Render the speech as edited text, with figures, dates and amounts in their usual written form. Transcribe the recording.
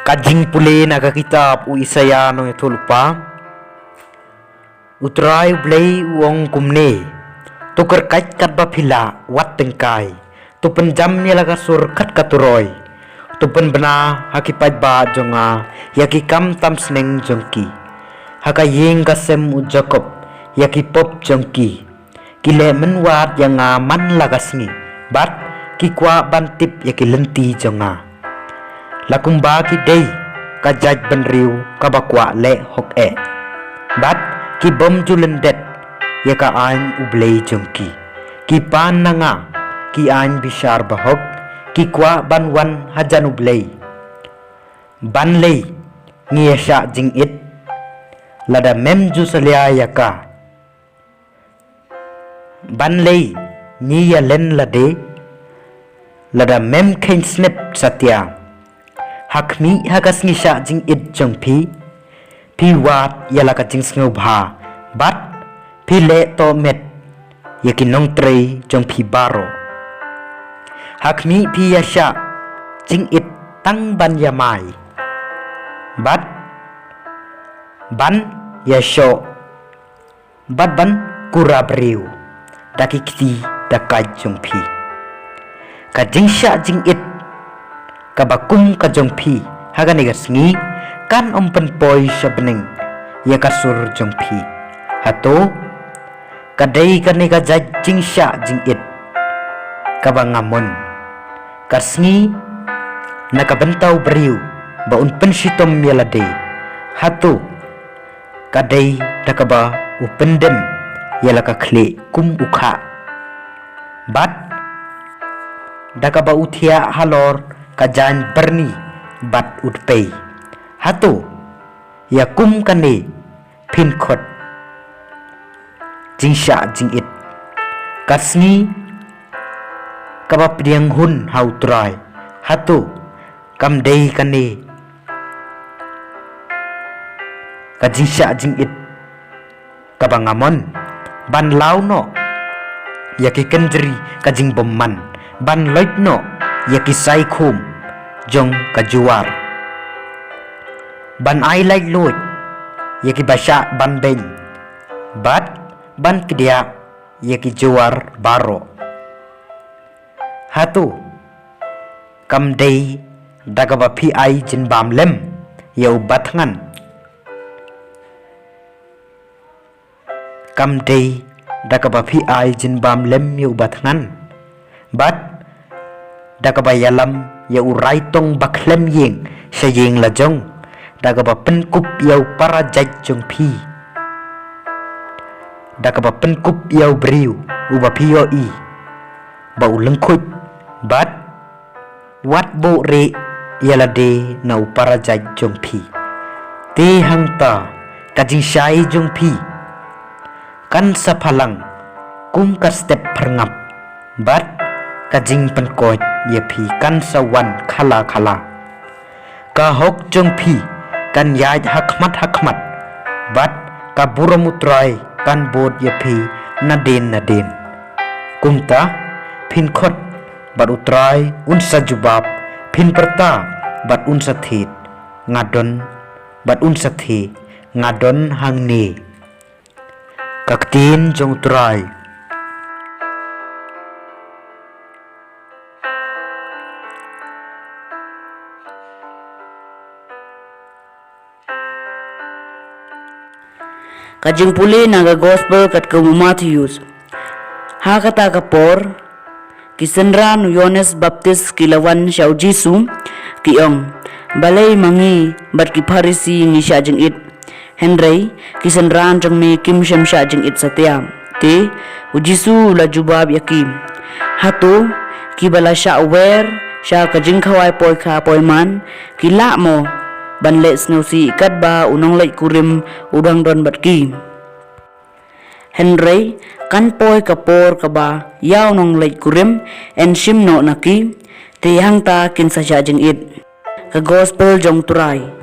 Kajing pule naga kitab u Isaya no itulupa utrai blei uong kumne tukar kait kat bapila wat tengkai tu penjam ya laga sur kat katuroi tu pen bena hakipat ba jonga yaki kam tam sneng jongki haka yeng kasem u Jacob yaki pop jongki kile menwat yang man laga singi bat ki kwa bantip yaki lenti jonga lakumba ki day kajaj benriu kabakwa le hok bat ki bom julendet yaka an ublei jongki ki pan nanga ki an bishar bahok ki kwa banwan hajan ublei ban lei ngiesha jing it lada mem jusalia yaka ban lei niya len lade lada mem kain snip satya hakmi hagas ngisha jing it jong pi wat yalaka jing sngo bha bat pi le to met yakin nong trei jong pi baro hakmi pi yasha jing it tang ban yamai bat ban yasho bat ban kurabriu dakikti dakai jong pi ka jing sha jing it kabakum ka jong pi hagani gasngi kan ompen poi sabning ya kasur jong pi hato kadai kani ka jing sha jing it kabangamon kasngi nakabentau beriu ba unpen sitom yalade hato kadai dakaba upendem yalaka khle kum ukha bat dakaba uthia halor kajan berni bat utpei hato ya kum kane pin khot jingsha jing it kasni kabap diang hun hau trai hato kam dei kane ka jingsha jing it kabangamon ban lau no yaki kenjri kajing bomman ban loit no yaki sai khum jong kajuar ban ai lai loit yaki basha ban ben bat ban kedia yaki juar baro hatu kam dei dagaba pi ai jin bam lem yau batngan kam dei dagaba pi ai jin bam lem yau batngan bat dakaba yalam ya urai tong baklem yeng sayeng lajong dakaba penkup yau para jaj jong pi dakaba penkup yau beriu uba pio i ba ulengkut bat wat bo re yalade na upara jaj jong pi te hangta kajing syai jong pi kan sapalang kum ka step perngap bat kajing penkot ye pi kan sawan khala ka hok jong pi kan yaj hakmat bat ka buramutrai kan bod ye pi naden kumta pin khot bat utrai un sajubab pin perta bat un sathit ngadon bat un sathi ngadon hangni kaktin jong utrai Kajing puli naga gospel kat ke Matthews ha kata kapor kisenra nu Yohanes Baptis kilawan syau Jisu kiong balai mangi bat ki Farisi ngi syajeng it Henry kisenran jong me kim syam syajeng it satya te ujisu la jubab yakim hatu ki bala sya aware sya kajing khawai poi kha poi man kila mo ban le snowsi kat ba unong lai kurim udang don bat ki Henry kan poi kapor kaba yaw nong lai kurim en sim no naki te hang ta kin sa jeng it ka gospel jong turai